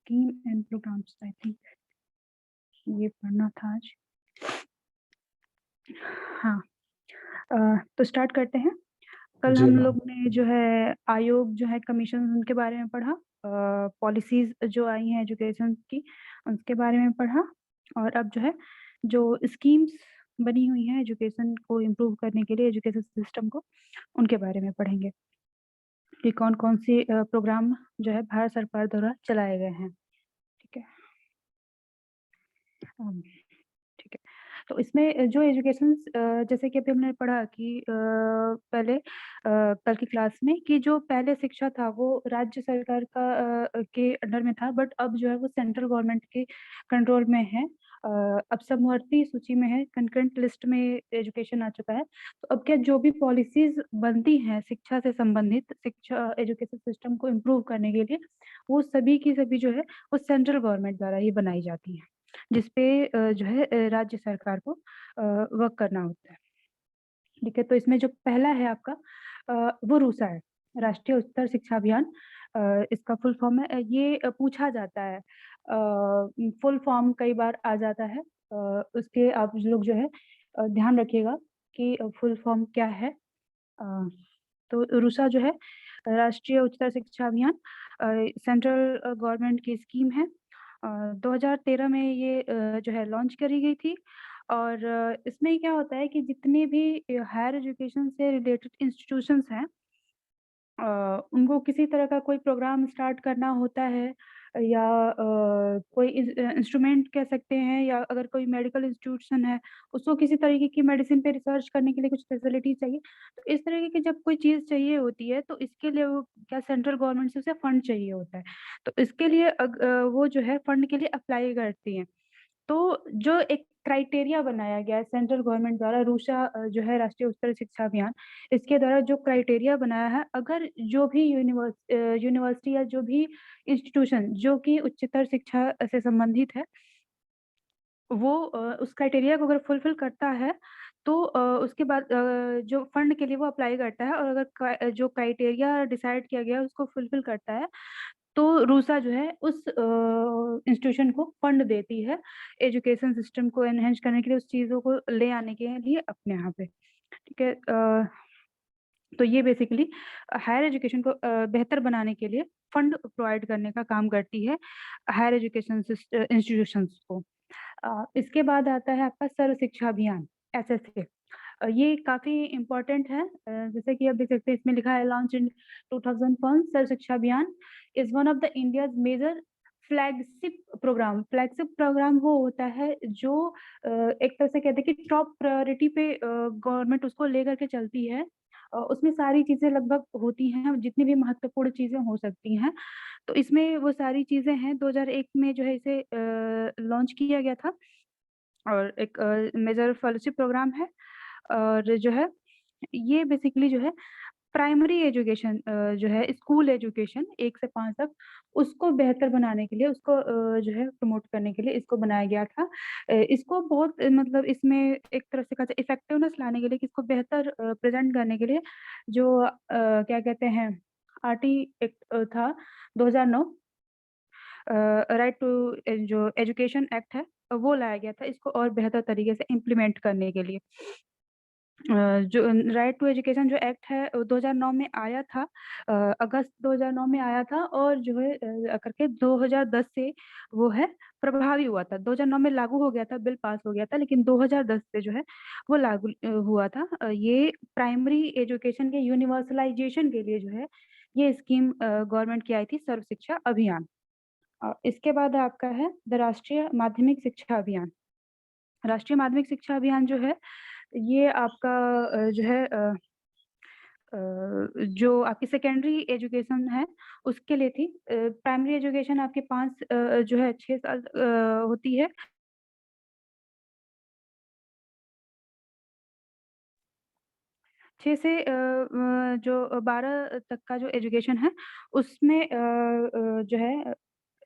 Scheme and programmes, I think ये पढ़ना था आज। हाँ, तो स्टार्ट करते हैं। कल जी हम मैम। लोग ने जो है आयोग जो है कमीशन उनके बारे में पढ़ा, पॉलिसीज जो आई हैं एजुकेशन की उसके बारे में पढ़ा, और अब जो है जो स्कीम्स बनी हुई हैं एजुकेशन को इम्प्रूव करने के लिए एजुकेशन सिस्टम को, उनके बारे में पढ़ेंगे कि कौन-कौन से प्रोग्राम जो है भारत सरकार द्वारा चलाए गए हैं। ठीक है? अम, ठीक है। तो इसमें जो एजुकेशन जैसे कि अभी हमने पढ़ा कि पहले कल की क्लास में कि जो पहले शिक्षा था वो राज्य सरकार के अंडर में था, बट अब जो है वो सेंट्रल गवर्नमेंट के कंट्रोल में है। अब समवर्ती सूची में है, कंकरेंट लिस्ट में एजुकेशन आ चुका है। तो अब क्या जो भी पॉलिसीज़ बनती हैं शिक्षा से संबंधित, शिक्षा एजुकेशन सिस्टम को इम्प्रूव करने के लिए, वो सभी की सभी जो है वो सेंट्रल गवर्नमेंट द्वारा ही बनाई जाती हैं। जिसपे जो है राज्य सरकार को वर्क करना होता है। ठीक है? तो इसमें जो पहला है आपका वो रूसा है, राष्ट्रीय उच्चतर शिक्षा अभियान। इसका फुल फॉर्म है, ये पूछा जाता है, फुल फॉर्म कई बार आ जाता है। उसके आप लोग जो है ध्यान रखिएगा कि फुल फॉर्म क्या है। अ, तो रूसा जो है राष्ट्रीय उच्चतर शिक्षा अभियान सेंट्रल गवर्नमेंट की स्कीम है। 2013 में ये जो है लॉन्च करी गई थी, और इसमें क्या होता है कि जितने भी हायर एजुकेशन से रिलेटेड इंस्टीट्यूशंस हैं, उनको किसी तरह का कोई प्रोग्राम स्टार्ट करना होता है, या कोई इंस्ट्रूमेंट कह सकते हैं, या अगर कोई मेडिकल इंस्टीट्यूशन है, उसको किसी तरीके की मेडिसिन पे रिसर्च करने के लिए कुछ फैसिलिटी चाहिए। तो इस तरीके की जब कोई चीज़ चाहिए होती है, तो इसके लिए वो क्या सेंट्रल गवर्नमेंट से उसे फंड चाहिए होता है। तो इसके लिए वो जो है फंड के लिए अप्लाई करती हैं। तो जो एक क्राइटेरिया बनाया गया है सेंट्रल गवर्नमेंट द्वारा, रूसा जो है राष्ट्रीय उच्चतर शिक्षा अभियान, इसके द्वारा जो क्राइटेरिया बनाया है, अगर जो भी यूनिवर्सिटी या जो भी इंस्टीट्यूशन जो कि उच्चतर शिक्षा से संबंधित है, वो उस क्राइटेरिया को अगर फुलफिल करता है, तो उसके बाद जो फंड के लिए वो अप्लाई करता है, और अगर जो क्राइटेरिया डिसाइड किया गया है उसको फुलफिल करता है, तो रूसा जो है उस इंस्टीट्यूशन को फंड देती है, एजुकेशन सिस्टम को एनहांस करने के लिए, उस चीज़ों को ले आने के लिए अपने यहाँ पे, ठीक है? तो ये बेसिकली हायर एजुकेशन को बेहतर बनाने के लिए फंड प्रोवाइड करने का काम करती है, हायर एजुकेशन इंस्टीट्यूशंस को। इसके बाद आता है आपका सर्व शिक्षा अभियान, एसएसए। ये काफ़ी इम्पोर्टेंट है, जैसे कि आप देख सकते हैं इसमें लिखा है launch in 2001, Sarva Shiksha Abhiyan is one of the India's major flagship programme वो होता है जो एक तरह से कहते हैं कि टॉप प्रायोरिटी पे गवर्नमेंट उसको लेकर के चलती है। उसमें सारी चीज़ें लगभग होती हैं, जितनी भी महत्वपूर्ण चीज़ें हो सकती हैं। तो इसमें वो सारी चीज़ें हैं, 2001 में जो है इसे लॉन्च किया गया था, और एक मेजर फेलोशिप प्रोग्राम है, और जो है ये बेसिकली जो है प्राइमरी एजुकेशन जो है स्कूल एजुकेशन 1 से 5 तक, उसको बेहतर बनाने के लिए, उसको जो है प्रमोट करने के लिए इसको बनाया गया था। इसको बहुत मतलब इसमें एक तरह से कहा जाए इफेक्टिवनेस लाने के लिए, कि इसको बेहतर प्रेज़ेंट करने के लिए जो क्या कहते हैं आरटी एक्ट था 2009, राइट टू जो एजुकेशन एक्ट है, वो लाया गया था इसको और बेहतर तरीके से इम्प्लीमेंट करने के लिए। जो राइट टू एजुकेशन जो एक्ट है 2009 में आया था, अगस्त 2009 में आया था, और जो है करके 2010 से वो है प्रभावी हुआ था। 2009 में लागू हो गया था, बिल पास हो गया था, लेकिन 2010 से जो है वो लागू हुआ था। ये प्राइमरी एजुकेशन के यूनिवर्सलाइजेशन के लिए जो है ये स्कीम गवर्नमेंट की आई थी, सर्व शिक्षा अभियान। इसके बाद आपका है द राष्ट्रीय माध्यमिक शिक्षा अभियान। राष्ट्रीय माध्यमिक शिक्षा अभियान जो है ये आपका जो है जो आपकी सेकेंडरी एजुकेशन है उसके लिए थी। प्राइमरी एजुकेशन आपके 5 जो है 6 साल होती है। 6 से जो 12 तक का जो एजुकेशन है उसमें जो है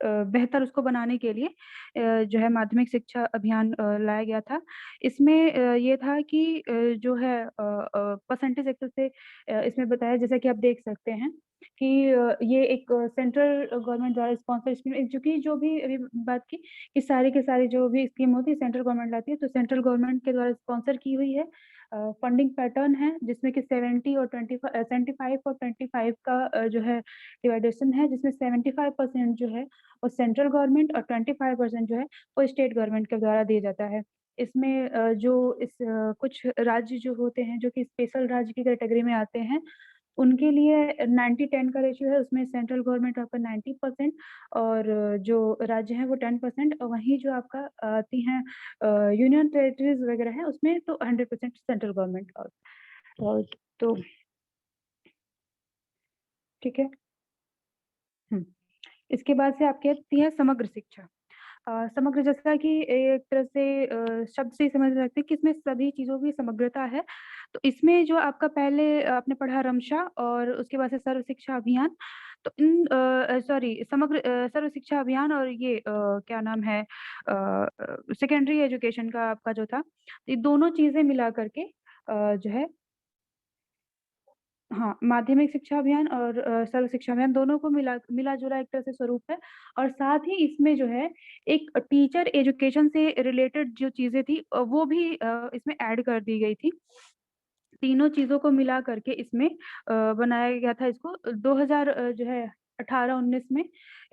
बेहतर उसको बनाने के लिए जो है माध्यमिक शिक्षा अभियान लाया गया था। इसमें ये था कि जो है परसेंटेज एक तरह से इसमें बताया, जैसा कि आप देख सकते हैं कि ये एक सेंट्रल गवर्नमेंट द्वारा स्पॉन्सर स्कीम, जो भी अभी बात की कि सारी के सारी जो भी स्कीम होती है सेंट्रल गवर्नमेंट लाती है, तो सेंट्रल गवर्नमेंट के द्वारा स्पॉन्सर की हुई है। फंडिंग पैटर्न है जिसमें कि 70 और 75 और 25 का जो है डिवाइडेशन है, जिसमें 75% जो है वो सेंट्रल गवर्नमेंट और 25% जो है वो स्टेट गवर्नमेंट के द्वारा दिया जाता है। इसमें कुछ राज्य जो होते हैं जो कि स्पेशल राज्य की कैटेगरी में आते हैं, उनके लिए 90-10 का रेशियो है, उसमें सेंट्रल गवर्नमेंट आपका 90% और जो राज्य हैं वो 10%, और वहीं जो आपका आती हैं यूनियन टेरिटरीज़ वगैरह है उसमें तो 100% सेंट्रल गवर्नमेंट और तो ठीक है। हुँ। इसके बाद से आपकी आती है समग्र शिक्षा। समग्र जैसा कि एक तरह से शब्द से ही समझ सकते हैं कि इसमें सभी चीज़ों की समग्रता है। तो इसमें जो आपका पहले आपने पढ़ा रमशा और उसके बाद से सर्व शिक्षा अभियान। तो सॉरी समग्र सर्व शिक्षा अभियान और ये क्या नाम है सेकेंडरी एजुकेशन का आपका जो था, ये दोनों चीज़ें मिला कर के जो है हाँ, माध्यमिक शिक्षा अभियान और सर्व शिक्षा अभियान दोनों को मिला-जुला एक तरह से स्वरूप है और साथ ही इसमें जो है एक टीचर एजुकेशन से रिलेटेड जो चीज़ें थी वो भी इसमें ऐड कर दी गई थी। तीनों चीज़ों को मिला करके इसमें बनाया गया था इसको 2000 जो है 18-19 में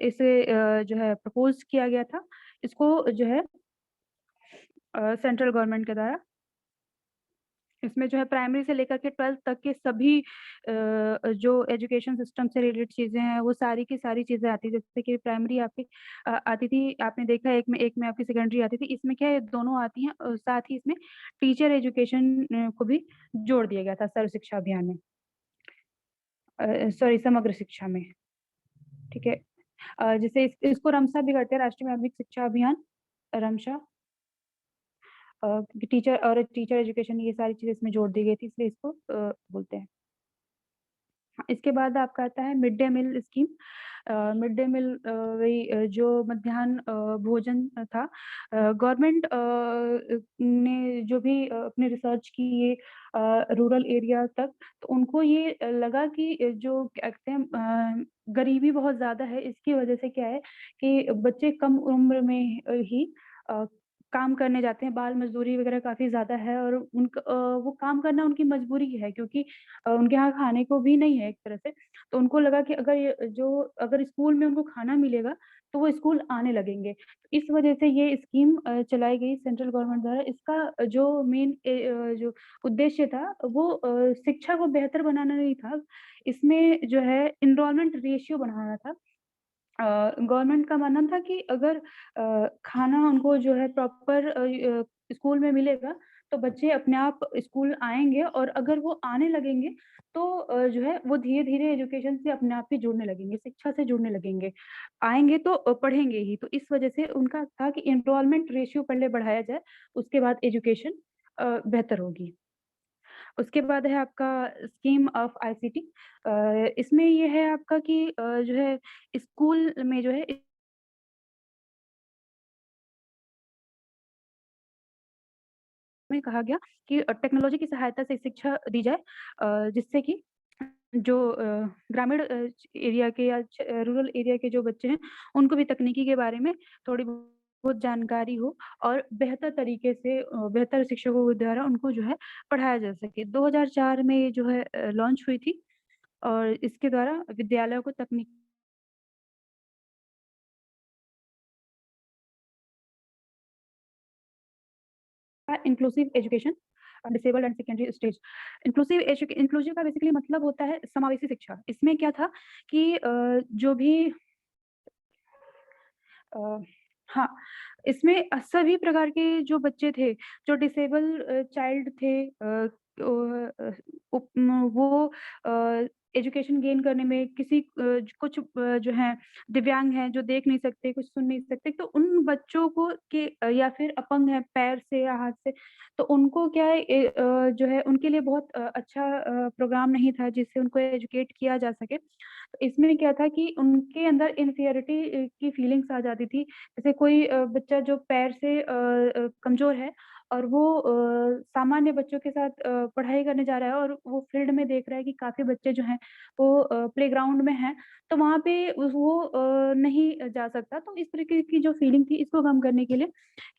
इसे जो है प्रपोज़ किया गया था। इसको जो है सेंट्रल गवर्नमेंट के द्वारा इसमें जो है प्राइमरी से लेकर के 12th तक के सभी जो एजुकेशन सिस्टम से रिलेटेड चीज़ें हैं, वो सारी की सारी चीज़ें आती हैं। जैसे कि प्राइमरी आपकी आती थी, आपने देखा एक में आपकी सेकेंडरी आती थी। इसमें क्या है दोनों आती हैं और साथ ही इसमें टीचर एजुकेशन को भी जोड़ दिया गया था सर्व शिक्षा अभियान में। सॉरी समग्र शिक्षा में, ठीक है। जैसे इसको रमसा भी करते हैं राष्ट्रीय माध्यमिक शिक्षा अभियान, रमशा टीचर एजुकेशन ये सारी चीज़ें इसमें जोड़ दी गई थी इसलिए इसको बोलते हैं। हाँ, इसके बाद आपका आता है mid day meal scheme. Mid day meal वही जो मध्याह्न भोजन था। गवर्नमेंट ने जो भी अपने रिसर्च की ये रूरल एरिया तक, तो उनको ये लगा कि जो क्या कहते हैं गरीबी बहुत ज़्यादा है, इसकी वजह से क्या है कि बच्चे कम उम्र में ही अ, काम करने जाते हैं, बाल मज़दूरी वगैरह काफ़ी ज़्यादा है और वो काम करना उनकी मजबूरी है क्योंकि उनके यहाँ खाने को भी नहीं है एक तरह से। तो उनको लगा कि अगर स्कूल में उनको खाना मिलेगा, तो वो स्कूल आने लगेंगे। इस वजह से ये स्कीम चलाई गई सेंट्रल गवर्नमेंट द्वारा। इसका जो जो उद्देश्य था वो शिक्षा को बेहतर बनाना नहीं था। इसमें जो है एनरोलमेंट रेशियो बढ़ाना था। गवर्नमेंट का मानना था कि अगर खाना उनको जो है प्रॉपर स्कूल में मिलेगा, तो बच्चे अपने आप स्कूल आएँगे और अगर वो आने लगेंगे, तो जो है वो धीरे-धीरे एजुकेशन से अपने आप ही जुड़ने लगेंगे, शिक्षा से जुड़ने लगेंगे। आएँगे तो पढ़ेंगे ही, तो इस वजह से उनका था कि एनरोलमेंट रेशियो पहले बढ़ाया जाए, उसके बाद एजुकेशन बेहतर होगी। उसके बाद है आपका स्कीम ऑफ आईसीटी। इसमें ये है आपका कि जो है स्कूल में जो है में कहा गया कि टेक्नोलॉजी की सहायता से शिक्षा दी जाए जिससे कि जो ग्रामीण एरिया के या रूरल एरिया के जो बच्चे हैं, उनको भी तकनीकी के बारे में थोड़ी बहुत जानकारी हो और बेहतर तरीके से बेहतर शिक्षकों के द्वारा उनको जो है पढ़ाया जा सके। 2004 में ये जो है लॉन्च हुई थी और इसके द्वारा विद्यालयों को तकनीक inclusive education disabled and secondary stage. Inclusive का बेसिकली मतलब होता है समावेशी शिक्षा। इसमें क्या था कि जो भी अ, हाँ, इसमें सभी प्रकार के जो बच्चे थे, जो डिसेबल चाइल्ड थे वो एजुकेशन गेन करने में किसी कुछ जो हैं दिव्यांग हैं, जो देख नहीं सकते, कुछ सुन नहीं सकते, तो उन बच्चों को या फिर अपंग हैं पैर से या हाथ से, तो उनको क्या है जो है उनके लिए बहुत अच्छा प्रोग्राम नहीं था जिससे उनको एजुकेट किया जा सके। तो इसमें क्या था कि उनके अंदर इन्फीरियरिटी की फीलिंग्स आ जाती थी। जैसे कोई बच्चा जो पैर से कमज़ोर है और वो सामान्य बच्चों के साथ पढ़ाई करने जा रहा है और वो फील्ड में देख रहा है कि काफ़ी बच्चे जो हैं वो प्लेग्राउंड में हैं, तो वहाँ पे वो नहीं जा सकता। तो इस तरीके की जो फीलिंग थी इसको कम करने के लिए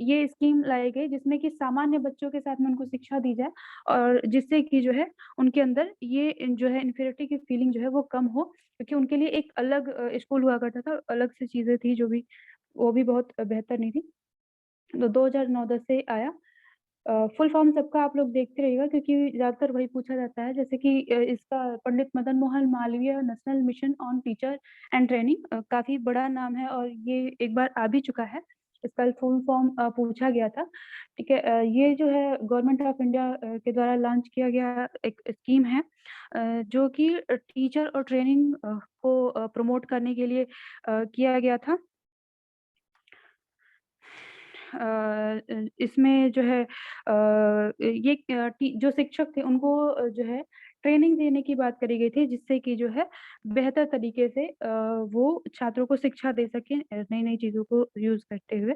ये स्कीम लाई गई जिसमें कि सामान्य बच्चों के साथ में उनको शिक्षा दी जाए और जिससे कि जो है उनके अंदर ये जो है इन्फीरियरिटी की फीलिंग जो है वो कम हो, क्योंकि उनके लिए एक अलग स्कूल हुआ करता था, अलग से चीज़ें थी जो भी वो भी बहुत बेहतर नहीं थी। तो 2009-10 से आया। फुल फॉर्म सबका आप लोग देखते रहिएगा क्योंकि ज़्यादातर वही पूछा जाता है जैसे कि इसका Pandit Madan Mohan Malviya national mission on teacher and training काफ़ी बड़ा नाम है और ये एक बार आ भी चुका है। इसका फुल फॉर्म पूछा गया था, ठीक है? ये जो है गवर्नमेंट ऑफ इंडिया के द्वारा लॉन्च किया गया एक स्कीम है जो कि टीचर और ट्रेनिंग को प्रमोट करने के लिए किया गया था। इसमें जो है ये जो शिक्षक थे उनको जो है ट्रेनिंग देने की बात करी गई थी जिससे कि जो है बेहतर तरीके से वो छात्रों को शिक्षा दे सकें नई-नई चीज़ों को यूज़ करते हुए।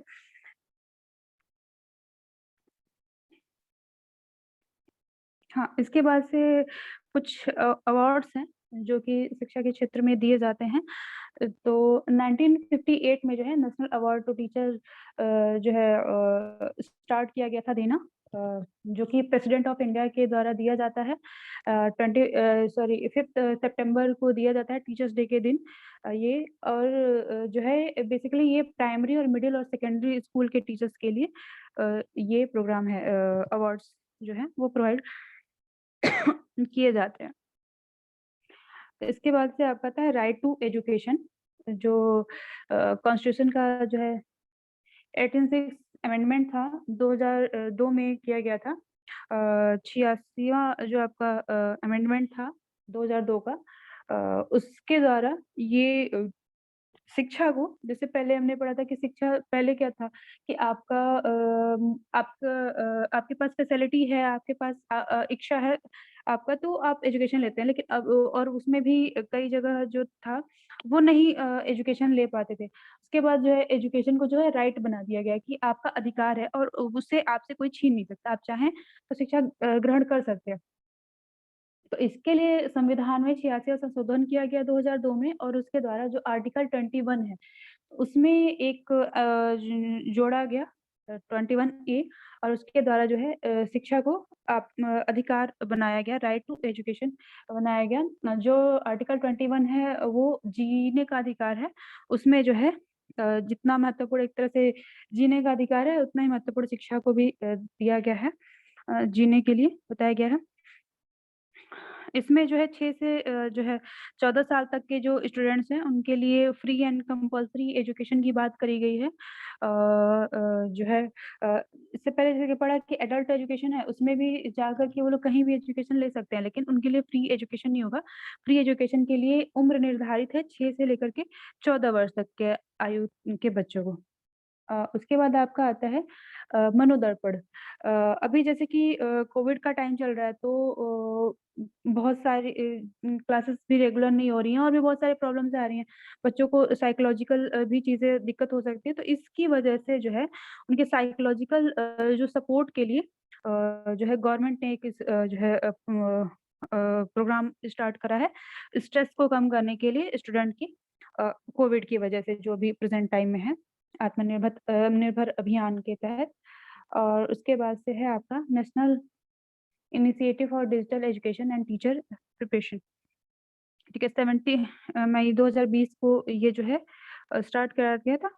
हाँ, इसके बाद से कुछ अवार्ड्स हैं जो कि शिक्षा के क्षेत्र में दिए जाते हैं। तो 1958 में जो है नेशनल अवार्ड टू टीचर जो है स्टार्ट किया गया था देना जो कि प्रेसिडेंट ऑफ इंडिया के द्वारा दिया जाता है। 5th सितंबर को दिया जाता है टीचर्स डे के दिन ये और जो है बेसिकली ये प्राइमरी और मिडिल और सेकेंडरी स्कूल के टीचर्स के लिए ये प्रोग्राम है अवार्ड्स जो है वो प्रोवाइड किए जाते हैं। तो इसके बाद से आपका आता है राइट टू एजुकेशन जो कॉन्स्टिट्यूशन का जो है 18 अमेंडमेंट था 2002 में किया गया था। 86वां जो आपका अमेंडमेंट था 2002 का उसके द्वारा ये शिक्षा को जैसे पहले हमने पढ़ा था कि शिक्षा पहले क्या था कि आपके पास फैसिलिटी है, आपके पास इच्छा है आपका तो आप एजुकेशन लेते हैं। लेकिन अब और उसमें भी कई जगह जो था वो नहीं एजुकेशन ले पाते थे। उसके बाद जो है एजुकेशन को जो है राइट बना दिया गया कि आपका अधिकार है और उससे आपसे कोई छीन नहीं सकता। आप चाहें तो शिक्षा ग्रहण कर सकते हैं। तो इसके लिए संविधान में 86वां संशोधन किया गया 2002 में और उसके द्वारा जो आर्टिकल 21 है, उसमें एक जोड़ा गया 21 ए और उसके द्वारा जो है शिक्षा को अधिकार बनाया गया, राइट टू एजुकेशन बनाया गया। जो आर्टिकल 21 है, वो जीने का अधिकार है। उसमें जो है जितना महत्वपूर्ण एक तरह से जीने का अधिकार है, उतना ही महत्वपूर्ण शिक्षा को भी दिया गया है जीने के लिए बताया गया है। इसमें जो है 6 से जो है 14 साल तक के जो स्टूडेंट्स हैं, उनके लिए फ्री एंड कंपल्सरी एजुकेशन की बात करी गई है। जो है इससे पहले जैसे कि पढ़ा कि एडल्ट एजुकेशन है, उसमें भी जाकर के वो लोग कहीं भी एजुकेशन ले सकते हैं, लेकिन उनके लिए फ्री एजुकेशन नहीं होगा। फ्री एजुकेशन के लिए उम्र निर्धारित है 6 से लेकर के 14 वर्ष तक के आयु के बच्चों को। उसके बाद आपका आता है मनोदर्पण। अभी जैसे कि कोविड का टाइम चल रहा है तो बहुत सारी क्लासेस भी रेगुलर नहीं हो रही हैं और भी बहुत सारी प्रॉब्लम्स आ रही हैं। बच्चों को साइकोलॉजिकल भी चीज़ें दिक्कत हो सकती है, तो इसकी वजह से जो है उनके साइकोलॉजिकल जो सपोर्ट के लिए जो है गवर्नमेंट ने एक जो है प्रोग्राम स्टार्ट करा है, स्ट्रेस को कम करने के लिए स्टूडेंट की कोविड की वजह से जो भी प्रेज़ेंट टाइम में है। निर्भर अभियान के तहत और उसके बाद से है आपका national initiative for digital education and teacher preparation. ठीक है, 70 मई 2020 को ये जो है स्टार्ट करा गया था।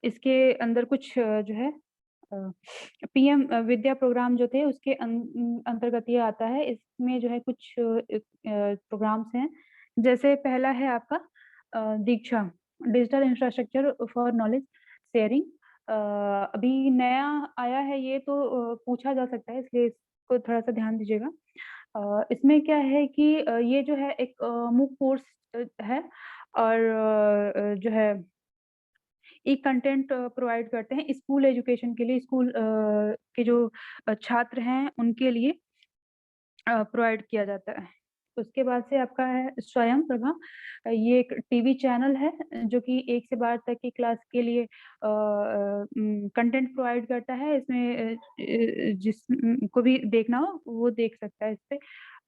इसके अंदर कुछ जो है पीएम विद्या प्रोग्राम जो थे उसके अंतर्गत ये आता है। इसमें जो है कुछ प्रोग्राम्स हैं, जैसे पहला है आपका Diksha digital infrastructure for knowledge sharing. अभी नया आया है ये तो पूछा जा सकता है इसलिए को थोड़ा-सा ध्यान दीजिएगा। इसमें क्या है कि ये जो है एक मूक कोर्स है और जो है एक कंटेंट प्रोवाइड करते हैं स्कूल एजुकेशन के लिए, स्कूल के जो छात्र हैं उनके लिए प्रोवाइड किया जाता है। उसके बाद से आपका है स्वयं प्रभा। ये एक टीवी चैनल है जो कि 1 से 12 तक की क्लास के लिए कंटेंट प्रोवाइड करता है। इसमें को भी देखना हो वो देख सकता है इस पे।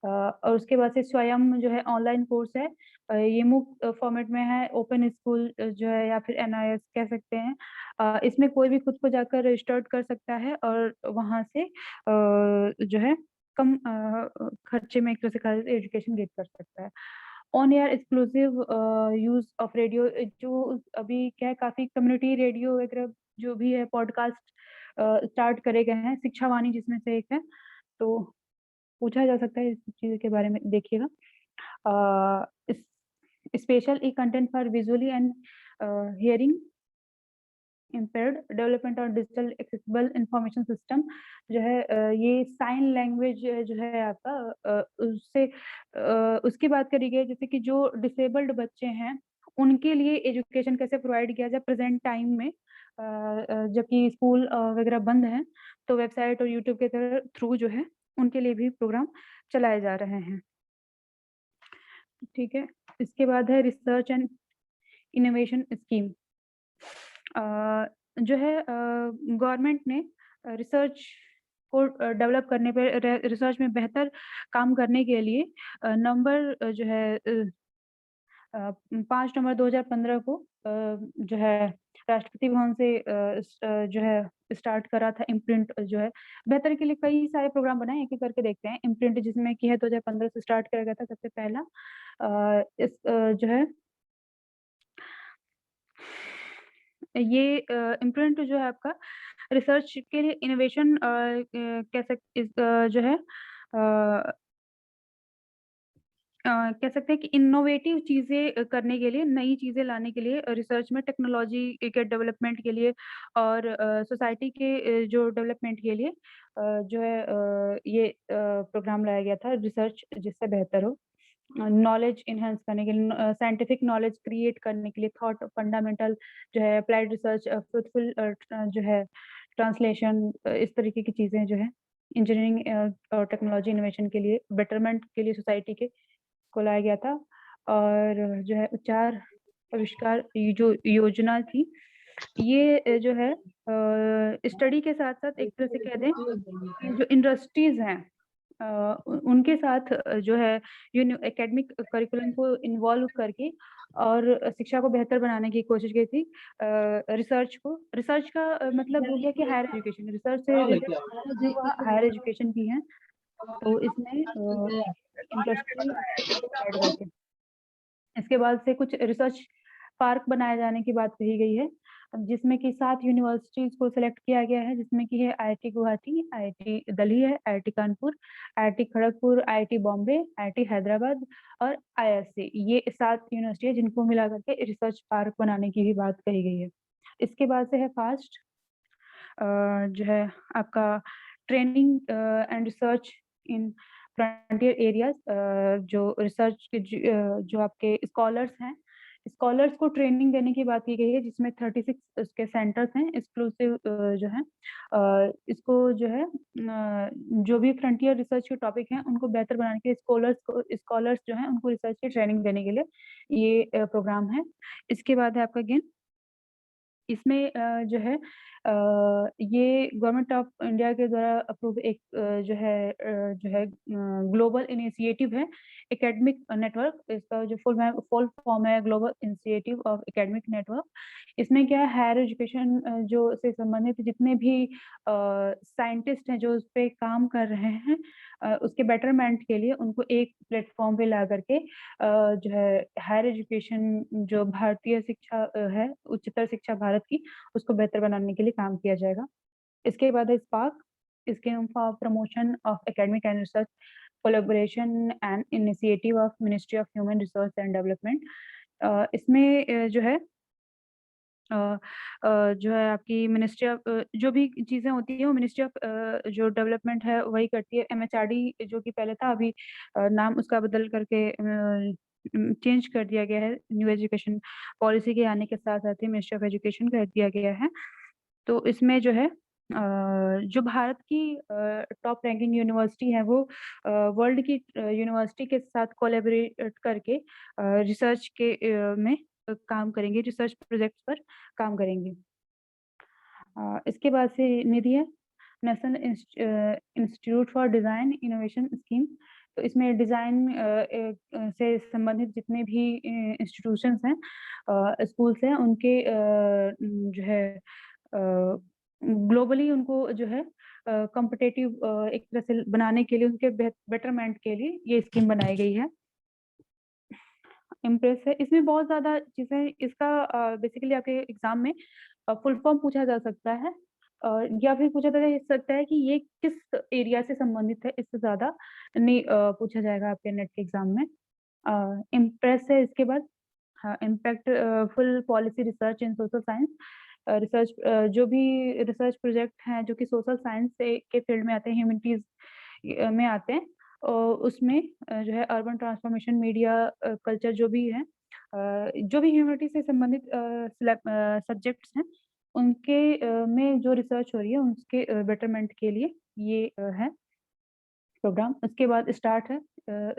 और उसके बाद से स्वयं जो है ऑनलाइन कोर्स है। ये मूक फॉर्मेट में है, ओपन स्कूल जो है या फिर एनआईएस कह सकते हैं। इसमें कोई भी खुद को जाकर रजिस्टर्ड कर सकता है और वहाँ से जो है कम खर्चे में एक तरह से कहा जाए एजुकेशन गेट कर सकता है। On air exclusive use of radio जो अभी क्या है काफ़ी कम्युनिटी रेडियो वगैरह जो भी है पॉडकास्ट स्टार्ट करे गए हैं, शिक्षावाणी जिसमें से एक है, तो पूछा जा सकता है इस चीज़ के बारे में देखिएगा। इस special E content for visually and hearing impaired development और डिजिटल एक्सेसिबल इंफॉर्मेशन सिस्टम जो है ये साइन लैंग्वेज जो है आपका उससे उसकी बात करी गई है जैसे कि जो डिसेबल्ड बच्चे हैं उनके लिए एजुकेशन कैसे प्रोवाइड किया जाए प्रेजेंट टाइम में जबकि स्कूल वगैरह बंद हैं तो वेबसाइट और यूट्यूब के थ्रू जो है उनके लिए भी प्रोग्राम चलाए जा रहे हैं। ठीक है, इसके बाद है रिसर्च एंड इनोवेशन स्कीम। जो है गवर्नमेंट ने रिसर्च को डेवलप करने पे रिसर्च में बेहतर काम करने के लिए नवंबर जो है 5 नवंबर 2015 को जो है राष्ट्रपति भवन से जो है स्टार्ट करा था इम्प्रिंट जो है बेहतर के लिए कई सारे प्रोग्राम बनाए एक-एक करके देखते हैं। इम्प्रिंट जिसमें कि है 2015 से स्टार्ट किया गया था सबसे पहला इस जो है ये इम्प्रिंट जो है आपका रिसर्च के लिए इनोवेशन कह सक इस जो है कह सकते हैं कि इनोवेटिव चीज़ें करने के लिए, नई चीज़ें लाने के लिए रिसर्च में टेक्नोलॉजी के डेवलपमेंट के लिए और सोसाइटी के जो डेवलपमेंट के लिए जो है ये प्रोग्राम लाया गया था रिसर्च जिससे बेहतर हो। नॉलेज एनहांस करने के लिए साइंटिफिक नॉलेज क्रिएट करने के लिए थॉट फंडामेंटल जो है अप्लाइड रिसर्च फ्रूटफुल जो है ट्रांसलेशन इस तरीके की चीज़ें जो है इंजीनियरिंग और टेक्नोलॉजी इनोवेशन के लिए बेटरमेंट के लिए सोसाइटी के को लाया गया था और जो है उच्चार आविष्कार ये जो योजना थी ये जो है स्टडी के साथ-साथ एक तरह से कह दें कि जो इंडस्ट्रीज़ हैं उनके साथ जो है एकेडमिक करिकुलम को इन्वॉल्व करके और शिक्षा को बेहतर बनाने की कोशिश की थी। रिसर्च का मतलब हो गया कि हायर एजुकेशन रिसर्च से रिलेटेड जो हायर एजुकेशन भी है, तो इसमें इंडस्ट्री को ऐड करके इसके बाद से कुछ रिसर्च पार्क बनाए जाने की बात कही गई है, जिसमें कि 7 यूनिवर्सिटीज़ को सिलेक्ट किया गया है, जिसमें कि है आईआईटी गुवाहाटी, आईआईटी दिल्ली है, IIT Kanpur, IIT Kharagpur, IIT Bombay, IIT Hyderabad और आईएससी ये 7 यूनिवर्सिटी है जिनको मिला करके रिसर्च पार्क बनाने की भी बात कही गई है। इसके बाद से है फास्ट जो है आपका training and research in frontier areas जो रिसर्च के जो आपके स्कॉलर्स हैं, स्कॉलर्स को ट्रेनिंग देने की बात की गई है जिसमें 36 उसके सेंटर्स हैं एक्सक्लूसिव जो है इसको जो है जो भी फ्रंटियर रिसर्च के टॉपिक हैं उनको बेहतर बनाने के लिए स्कॉलर्स जो हैं उनको रिसर्च की ट्रेनिंग देने के लिए ये प्रोग्राम है। इसके बाद है आपका गेन इसमें ये गवर्नमेंट ऑफ इंडिया के द्वारा अप्रूव एक जो है ग्लोबल इनिशिएटिव है एकेडमिक नेटवर्क इसका जो फुल फॉर्म है global initiative of academic network. इसमें क्या है हायर एजुकेशन जो से संबंधित जितने भी साइंटिस्ट हैं जो उस पे काम कर रहे हैं उसके बेटरमेंट के लिए उनको एक प्लेटफॉर्म पे ला करके जो है हायर एजुकेशन जो भारतीय शिक्षा है उच्चतर शिक्षा भारत की उसको बेहतर बनाने के लिए काम किया जाएगा। इसके बाद है spark scheme for promotion of academic and research collaboration and initiative of ministry of human resource and development इसमें जो है अ जो है आपकी मिनिस्ट्री ऑफ जो भी चीज़ें होती हैं वो मिनिस्ट्री ऑफ जो डेवलपमेंट है वही करती है। एमएचआरडी जो कि पहले था, अभी नाम उसका बदल करके चेंज कर दिया गया है। न्यू एजुकेशन पॉलिसी के आने के साथ-साथ ही मिनिस्ट्री ऑफ एजुकेशन कर दिया गया है। तो इसमें जो है जो भारत की टॉप रैंकिंग यूनिवर्सिटी है वो वर्ल्ड की यूनिवर्सिटी के साथ कोलैबोरेट करके रिसर्च के में काम करेंगे, रिसर्च प्रोजेक्ट्स पर काम करेंगे। इसके बाद से निधि है, national institute for design innovation scheme. तो इसमें डिज़ाइन से संबंधित जितने भी इंस्टीट्यूशंस हैं, स्कूल्स हैं, उनके जो है ग्लोबली उनको जो है कॉम्पिटिटिव एक तरह से बनाने के लिए, उनके बेटरमेंट के लिए ये स्कीम बनाई गई है। इम्प्रेस है, इसमें बहुत ज़्यादा चीज़ें, इसका बेसिकली आपके एग्ज़ाम में फुल फॉर्म पूछा जा सकता है, या फिर पूछा जा सकता है कि ये किस एरिया से संबंधित है, इससे ज़्यादा नहीं पूछा जाएगा आपके नेट के एग्ज़ाम में। इम्प्रेस है इसके बाद। हाँ, इम्पैक्ट फुल पॉलिसी रिसर्च इन सोशल साइंस। रिसर्च जो भी रिसर्च प्रोजेक्ट हैं जो कि सोशल साइंस से के फील्ड में आते हैं, ह्यूमैनिटीज़ में आते हैं, उसमें जो है अर्बन ट्रांसफॉर्मेशन, मीडिया, कल्चर जो भी है, जो भी ह्यूमैनिटी से संबंधित सब्जेक्ट्स हैं, उनके में जो रिसर्च हो रही है उसके बेटरमेंट के लिए ये है प्रोग्राम। उसके बाद स्टार्ट है,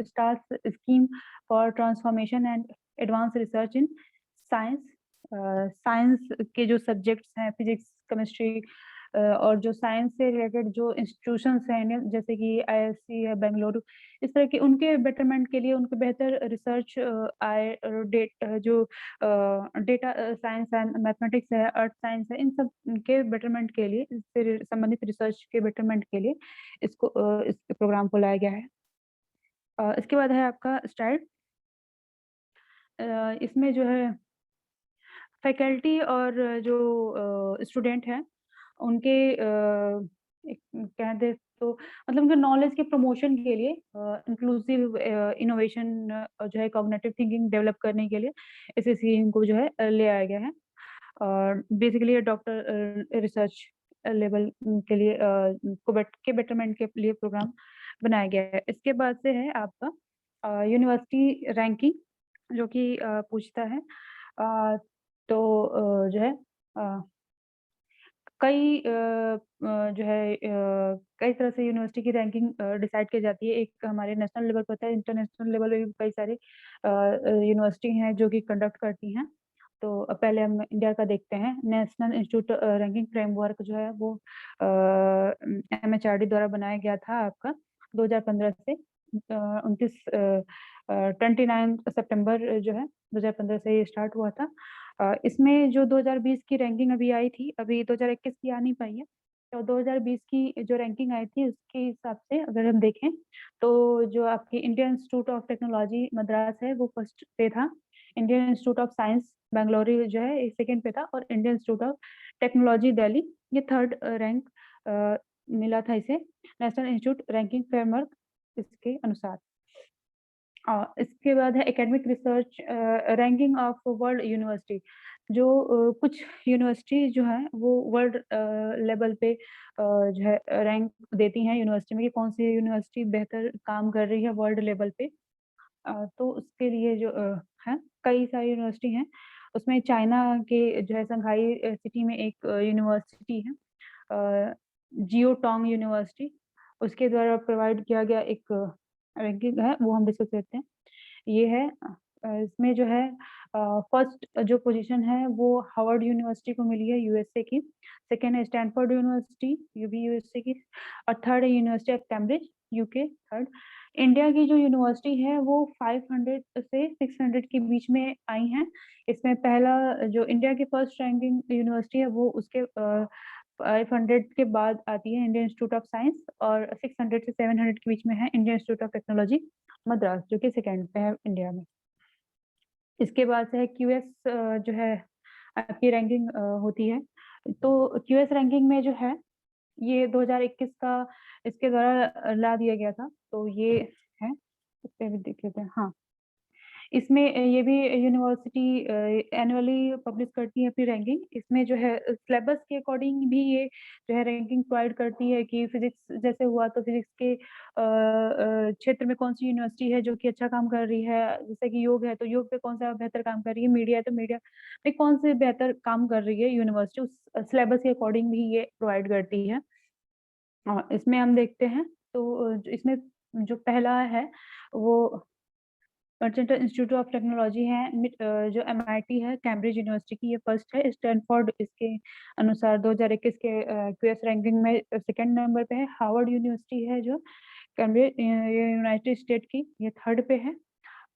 stars scheme for transformation and advance research in science. Science के जो सब्जेक्ट्स हैं, फिजिक्स, केमिस्ट्री, और जो साइंस से रिलेटेड जो इंस्टीट्यूशंस हैं इंडियन, जैसे कि आईआईएससी है बेंगलुरु, इस तरह के उनके बेटरमेंट के लिए, उनके बेहतर रिसर्च जो डेटा साइंस एंड मैथमेटिक्स है, अर्थ साइंस है, इन सब के बेटरमेंट के लिए, इससे संबंधित रिसर्च के बेटरमेंट के लिए इसको इस प्रोग्राम को लाया गया है। इसके बाद है आपका स्टाइल। इसमें जो है फैकल्टी और जो स्टूडेंट हैं, उनके एक कह दें तो मतलब उनके नॉलेज के प्रमोशन के लिए, इंक्लूसिव इनोवेशन जो है कॉग्निटिव थिंकिंग डेवलप करने के लिए इस स्कीम को जो है ले आया गया है। और बेसिकली ये डॉक्टर रिसर्च लेवल के लिए के बेटरमेंट के लिए प्रोग्राम बनाया गया है। इसके बाद से है आपका यूनिवर्सिटी रैंकिंग, जो कि पूछता है तो जो है अ, कई जो है कई तरह से यूनिवर्सिटी की रैंकिंग डिसाइड की जाती है। एक हमारे नेशनल लेवल पर होता है, इंटरनेशनल लेवल पे भी कई सारे यूनिवर्सिटी हैं जो कि कंडक्ट करती हैं। तो पहले हम इंडिया का देखते हैं। नेशनल इंस्टीट्यूट रैंकिंग फ्रेमवर्क जो है वो एमएचआरडी द्वारा बनाया गया था आपका 2015 से 29 29 सितंबर जो है 2015 से ये स्टार्ट हुआ था। इसमें जो 2020 की रैंकिंग अभी आई थी, अभी 2021 की आ नहीं पाई है। तो 2020 की जो रैंकिंग आई थी उसके हिसाब से अगर हम देखें, तो जो आपकी Indian institute of technology Madras है वो फर्स्ट पे था। Indian institute of science Bengaluru जो है ये सेकंड पे था, और Indian institute of technology Delhi ये थर्ड रैंक मिला था इसे, नेशनल इंस्टीट्यूट रैंकिंग फ्रेमवर्क इसके अनुसार। इसके बाद है academic research ranking of world university. जो कुछ यूनिवर्सिटी जो है वो वर्ल्ड लेवल पे जो है रैंक देती हैं यूनिवर्सिटी में कि कौन सी यूनिवर्सिटी बेहतर काम कर रही है वर्ल्ड लेवल पे। तो उसके लिए जो है कई सारी यूनिवर्सिटी हैं। उसमें चाइना के जो है शंघाई सिटी में एक यूनिवर्सिटी है, जियो टोंग यूनिवर्सिटी, उसके द्वारा प्रोवाइड किया गया एक रैंकिंग है, वो हम डिस्कस करते हैं। ये है इसमें जो है फर्स्ट जो पोजीशन है वो हार्वर्ड यूनिवर्सिटी को मिली है यूएसए की, सेकंड है स्टैनफोर्ड यूनिवर्सिटी, ये भी यूएसए की, और थर्ड है university of Cambridge, UK third. India की जो यूनिवर्सिटी है वो 500 से 600 के बीच में आई हैं। इसमें पहला जो इंडिया की फर्स्ट रैंकिंग यूनिवर्सिटी है वो उसके 500 के बाद आती है इंडियन इंस्टीट्यूट ऑफ साइंस, और 600 से 700 के बीच में है Indian institute of technology Madras, जो कि सेकंड पे है इंडिया में। इसके बाद से है क्यूएस जो है आपकी रैंकिंग होती है। तो क्यूएस रैंकिंग में जो है ये 2021 का इसके द्वारा ला दिया गया था। तो ये है, इस पे भी देख लेते हैं। हाँ, इसमें ये भी यूनिवर्सिटी एनुअली पब्लिश करती है अपनी रैंकिंग। इसमें जो है सिलेबस के अकॉर्डिंग भी ये जो है रैंकिंग प्रोवाइड करती है कि फिजिक्स जैसे हुआ तो फिजिक्स के क्षेत्र में कौन सी यूनिवर्सिटी है जो कि अच्छा काम कर रही है। जैसे कि योग है तो योग पे कौन सा बेहतर काम कर रही है, मीडिया है तो मीडिया पे कौन से बेहतर काम कर रही है यूनिवर्सिटी, उस सिलेबस के अकॉर्डिंग भी ये प्रोवाइड करती है। इसमें हम देखते हैं तो इसमें जो पहला है वो मर्चेंटल इंस्टीट्यूट ऑफ टेक्नोलॉजी है, जो एमआईटी है, कैम्ब्रिज यूनिवर्सिटी की ये फर्स्ट है। स्टैनफोर्ड इसके अनुसार 2021 के क्यूएस रैंकिंग में सेकंड नंबर पे है। हार्वर्ड यूनिवर्सिटी है जो कैम्ब्रिज ये यूनाइटेड स्टेट की, ये थर्ड पे है।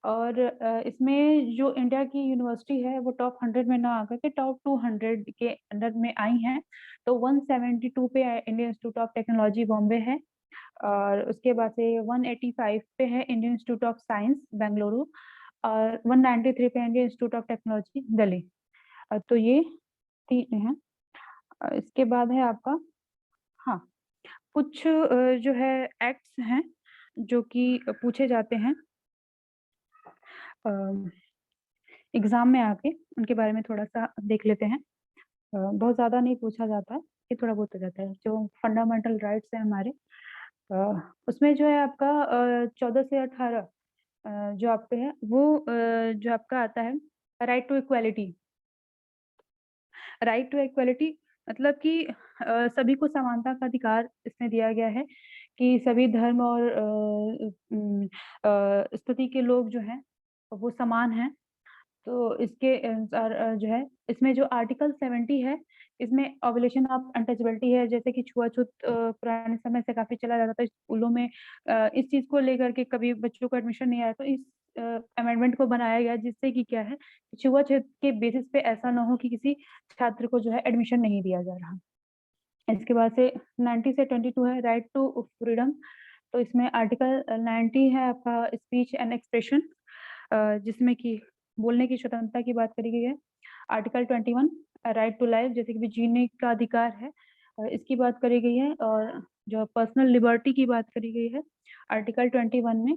और इसमें जो इंडिया की यूनिवर्सिटी है वो टॉप 100 में ना आकर के टॉप 200 के अंडर में आई हैं। तो 172 पे Indian institute of technology Bombay है, और उसके बाद से 185 पे है Indian institute of science Bengaluru, और 193 पे Indian institute of technology Delhi. तो ये तीन हैं। इसके बाद है आपका, हाँ, कुछ जो है एक्ट्स हैं जो कि पूछे जाते हैं एग्जाम में आके, उनके बारे में थोड़ा सा देख लेते हैं। बहुत ज्यादा नहीं पूछा जाता है, ये थोड़ा बहुत हो जाता है। जो फंडामेंटल राइट्स है हमारे, उसमें जो है आपका 14 से 18 जो आपके है वो जो आपका आता है right to equality. Right to equality मतलब कि सभी को समानता का अधिकार इसमें दिया गया है कि सभी धर्म और स्थिति के लोग जो हैं वो समान हैं। तो इसके अनुसार जो है इसमें जो आर्टिकल 70 है, इसमें ओबुलेशन ऑफ अनटचेबिलिटी है। जैसे कि छुआछूत पुराने समय से काफी चला जाता था स्कूलों में, इस चीज को लेकर के कभी बच्चों को एडमिशन नहीं आया, तो इस अमेंडमेंट को बनाया गया जिससे कि क्या है, छुआछूत के बेसिस पे ऐसा ना हो कि किसी छात्र को जो है एडमिशन नहीं दिया जा रहा। इसके बाद से 90 से 22 है राइट टू फ्रीडम। तो इसमें आर्टिकल 90 है आपका स्पीच एंड एक्सप्रेशन, जिसमें कि बोलने की स्वतंत्रता की बात करी गई है। आर्टिकल 21 राइट टू लाइफ, जैसे कि भी जीने का अधिकार है, इसकी बात करी गई है। और जो पर्सनल लिबर्टी की बात करी गई है आर्टिकल 21 में।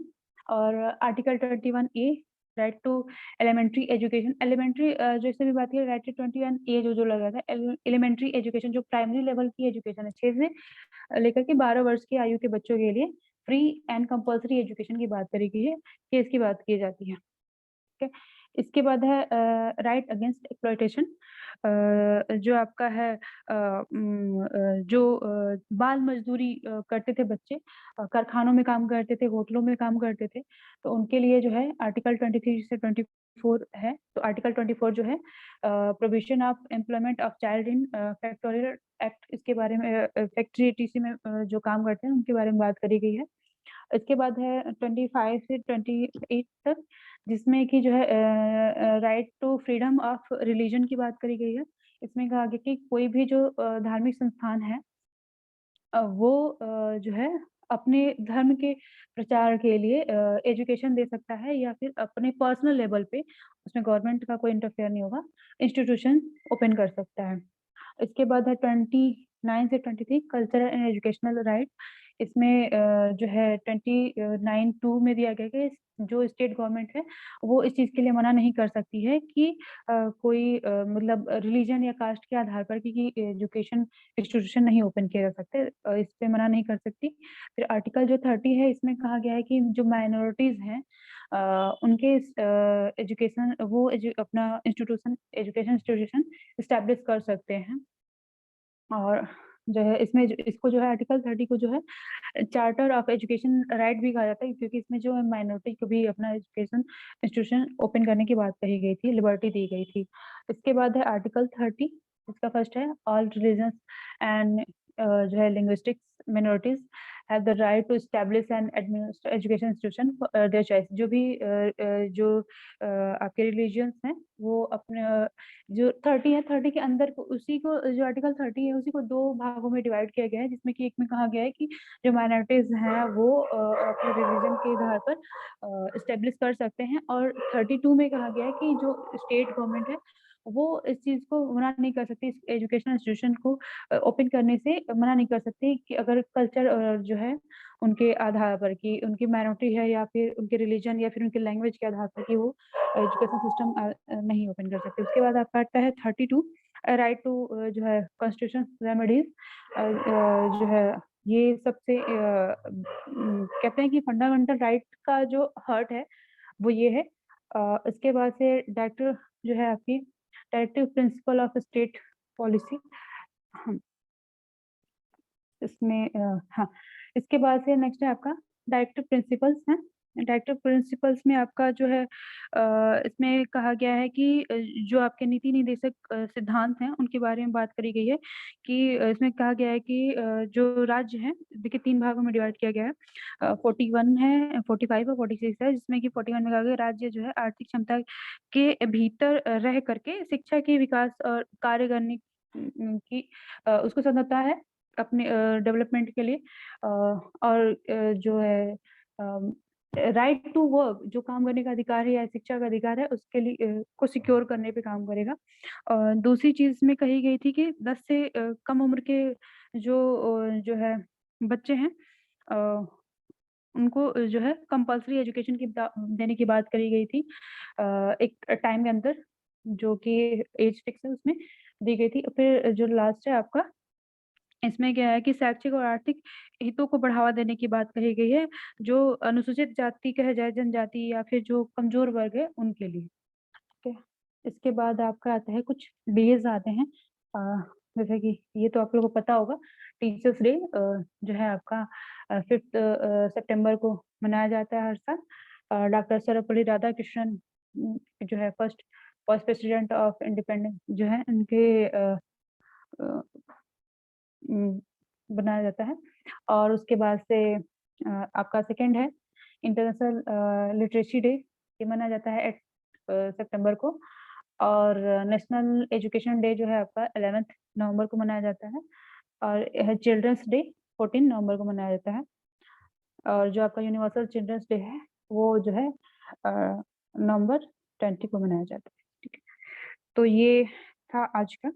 और article 21 A right to elementary education. Elementary जैसे भी बात की राइट टू 21 ए जो लगा था, एलिमेंट्री एजुकेशन जो प्राइमरी लेवल की एजुकेशन है, 6 से लेकर के 12 वर्ष की आयु के बच्चों के लिए फ्री एंड कंपल्सरी एजुकेशन की बात करी गई है, कि इसकी बात की जाती है। ठीक है। इसके बाद है राइट अगेंस्ट एक्सप्लॉयटेशन, जो आपका है जो बाल मजदूरी करते थे बच्चे, कारखानों में काम करते थे, होटलों में काम करते थे, तो उनके लिए जो है आर्टिकल 23 से 24 है। तो आर्टिकल 24 जो है provision of employment of child in factorial act, इसके बारे में फैक्ट्री टीसी में जो काम करते हैं उनके बारे में बात करी गई है। इसके बाद है 25 से 28 तक, जिसमें कि जो है right to freedom of religion की बात करी गई है। इसमें कहा गया कि कोई भी जो धार्मिक संस्थान है वो जो है अपने धर्म के प्रचार के लिए एजुकेशन दे सकता है, या फिर अपने पर्सनल लेवल पे, उसमें गवर्नमेंट का कोई इंटरफेयर नहीं होगा, इंस्टीट्यूशन ओपन कर सकता है। इसके बाद है 29 से 23 कल्चरल एंड एजुकेशनल राइट। इसमें जो है 29(2) में दिया गया है कि जो स्टेट गवर्नमेंट है वो इस चीज़ के लिए मना नहीं कर सकती है कि कोई मतलब रिलीजन या कास्ट के आधार पर कि एजुकेशन इंस्टीट्यूशन नहीं ओपन किए जा सकते, इस पे मना नहीं कर सकती। फिर आर्टिकल जो 30 है इसमें कहा गया है कि जो माइनॉरिटीज़ हैं उनके एजुकेशन वो अपना इंस्टीट्यूशन एजुकेशन इंस्टीट्यूशन एस्टेब्लिश कर सकते हैं। और जो है इसमें इसको जो है आर्टिकल 30 को जो है चार्टर ऑफ एजुकेशन राइट भी कहा जाता है, क्योंकि इसमें जो है माइनॉरिटी को भी अपना एजुकेशन इंस्टीट्यूशन ओपन करने की बात कही गई थी, लिबर्टी दी गई थी। इसके बाद है आर्टिकल 30, इसका फर्स्ट है ऑल रिलीजन्स एंड जो है linguistics minorities have the right to establish and administer education institution for their choice। जो भी जो आपके रिलीजियंस हैं वो अपने जो 30 है, 30 के अंदर उसी को जो आर्टिकल 30 है उसी को 2 भागों में डिवाइड किया गया है, जिसमें कि एक में कहा गया है कि जो माइनॉरिटीज हैं वो अपने रिलीजन के आधार पर इस्टेब्लिश कर सकते हैं। और 32 में कहा गया है कि जो स्टेट गवर्नमेंट है वो इस चीज़ को मना नहीं कर सकती, इस एजुकेशनल इंस्टीट्यूशन को ओपन करने से मना नहीं कर सकती कि अगर कल्चर और जो है उनके आधार पर कि उनकी माइनॉरिटी है या फिर उनके रिलीजन या फिर उनके लैंग्वेज के आधार पर कि वो एजुकेशन सिस्टम नहीं ओपन कर सकते। उसके बाद आपका आता है 32 राइट टू जो है कॉन्स्टिट्यूशन रेमेडीज जो है ये सबसे कहते हैं कि फंडामेंटल राइट का जो हर्ट है वो ये है। इसके बाद से डायरेक्टर जो है आपकी directive principle of state policy, इसमें हाँ, इसके बाद से नेक्स्ट है आपका डायरेक्टिव प्रिंसिपल्स हैं। डायरेक्टिव प्रिंसिपल्स में आपका जो है इसमें कहा गया है कि जो आपके नीति निर्देशक सिद्धांत हैं उनके बारे में बात करी गई है कि इसमें कहा गया है कि जो राज्य हैं, देखिए 3 भागों में डिवाइड किया गया है। 41 है, 45 और 46 है, जिसमें कि 41 में कहा गया राज्य जो है आर्थिक क्षमता के भीतर रह करके शिक्षा के विकास और कार्य करने की उसको स्वतंत्रता है अपने डेवलपमेंट के लिए। और जो है राइट टू वर्क, जो काम करने का अधिकार है या शिक्षा का अधिकार है, उसके लिए को सिक्योर करने पे काम करेगा। दूसरी चीज में कही गई थी कि 10 से कम उम्र के जो है बच्चे हैं उनको जो है कंपल्सरी एजुकेशन की देने की बात करी गई थी एक टाइम के अंदर, जो कि एज फिक्स है उसमें दी गई थी। फिर जो लास्ट है आपका, इसमें क्या है कि शैक्षिक और आर्थिक हितों को बढ़ावा देने की बात कही गई है, जो अनुसूचित जाति कहे जाए, जनजाति या फिर जो कमजोर वर्ग है उनके लिए। ठीक है, इसके बाद आपका आता है कुछ डेज आते हैं, जैसे कि ये तो आप लोगों को पता होगा, टीचर्स डे जो है आपका 5 सितंबर को मनाया जाता है हर साल। डॉक्टर सर्वपल्ली राधाकृष्णन जो है first vice president of independence जो है उनके बनाया जाता है। और उसके बाद से आपका सेकंड है इंटरनेशनल लिटरेसी डे, ये मनाया जाता है 8 सितंबर को। और नेशनल एजुकेशन डे जो है आपका 11 नवंबर को मनाया जाता है। और चिल्ड्रंस डे 14 नवंबर को मनाया जाता है। और जो आपका यूनिवर्सल चिल्ड्रंस डे है वो जो है नवंबर 20 को मनाया जाता है। ठीक है, तो ये था आज का।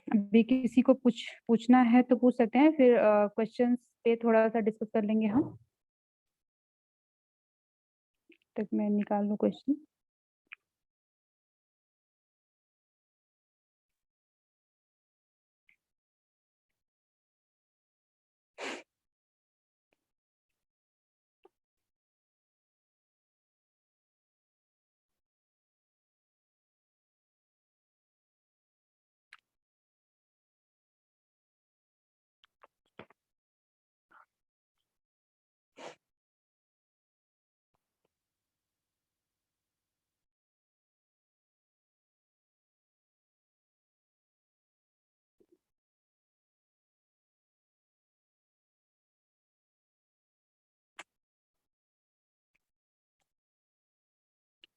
अभी किसी को पूछना है तो पूछ सकते हैं, फिर क्वेश्चंस पे थोड़ा सा डिस्कस कर लेंगे हम। तक मैं निकाल लूं क्वेश्चन।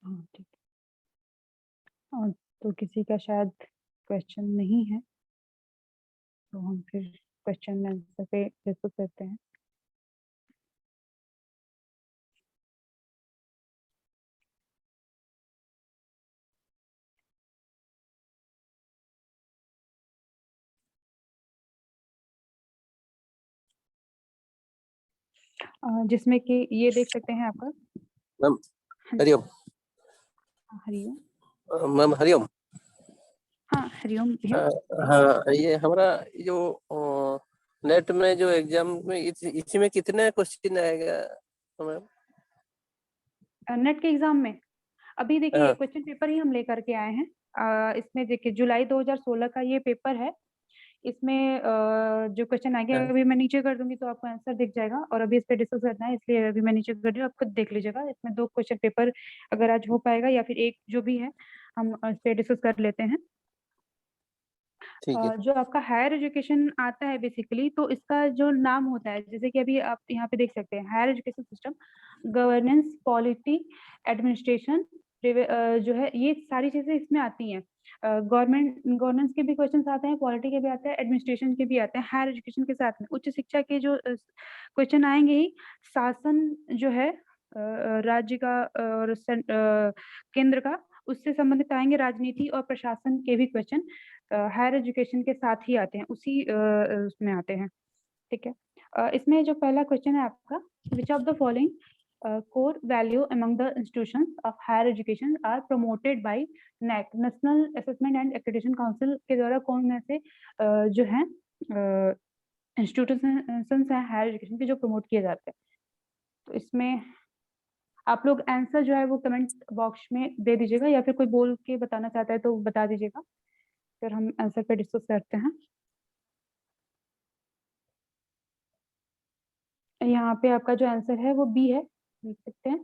हाँ ठीक है, और तो किसी का शायद क्वेश्चन नहीं है, तो हम फिर क्वेश्चन आंसर पे डिस्कस करते हैं। जिसमें कि ये देख सकते हैं आपका। मैम हरिओम। हरिओम मैम हरिओम। हाँ हरिओम भैया। हाँ, ये हमारा जो नेट में जो एग्जाम में इसी में कितने क्वेश्चन आएगा मैम? नेट के एग्जाम में अभी देखिए हाँ, क्वेश्चन पेपर ही हम लेकर के आए हैं। इसमें देखिए जुलाई 2016 का ये पेपर है। इसमें जो क्वेश्चन आएंगे हाँ, अभी मैं नीचे कर दूंगी तो आपको आंसर दिख जाएगा, और अभी इस पे डिस्कस करना है इसलिए अभी मैं नीचे कर रही हूँ, आप खुद देख लीजिएगा। इसमें 2 क्वेश्चन पेपर अगर आज हो पाएगा या फिर एक जो भी है हम इस पे डिस्कस कर लेते हैं। ठीक है। जो आपका हायर एजुकेशन आता है बेसिकली, तो इसका जो नाम होता है, जैसे कि अभी आप यहाँ पे देख सकते हैं higher education system, governance, polity, administration, जो है ये सारी चीजें इसमें आती हैं। गवर्नेंस के भी क्वेश्चन आते हैं, पॉलिटी के भी आते हैं, एडमिनिस्ट्रेशन के भी आते हैं। हायर एजुकेशन के साथ में उच्च शिक्षा के जो क्वेश्चन आएंगे ही, शासन जो है राज्य का और केंद्र का, उससे संबंधित आएंगे। राजनीति और प्रशासन के भी क्वेश्चन हायर एजुकेशन के साथ ही आते हैं, उसी उसमें आते हैं। ठीक है, इसमें जो पहला क्वेश्चन है आपका, which of the following core value among the institutions of higher education are promoted by NAAC, national assessment and accreditation council के द्वारा कौन में से जो है इंस्टीट्यूशंस है हायर एजुकेशन के जो प्रमोट किए जाते हैं। तो इसमें आप लोग आंसर जो है वो कमेंट बॉक्स में दे दीजिएगा, या फिर कोई बोल के बताना चाहता है तो बता दीजिएगा, फिर हम आंसर पे डिस्कस करते हैं। यहाँ पे आपका जो आंसर है वो बी है, देख सकते हैं।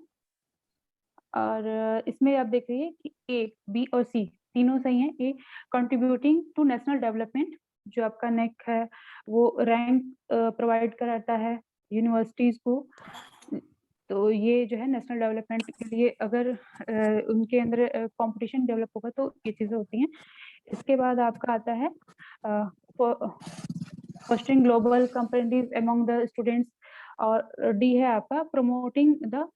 और इसमें आप देख रही है कि ए, बी और सी तीनों सही हैं। ए, कंट्रीब्यूटिंग टू नेशनल डेवलपमेंट, जो आपका नेक है वो रैंक प्रोवाइड कराता है यूनिवर्सिटीज को। तो ये जो है नेशनल डेवलपमेंट के लिए अगर उनके अंदर कंपटीशन डेवलप होगा तो ये चीजें होती हैं। इसके बाद आपका आता है fostering global competitive among the students, और डी है आपका promoting the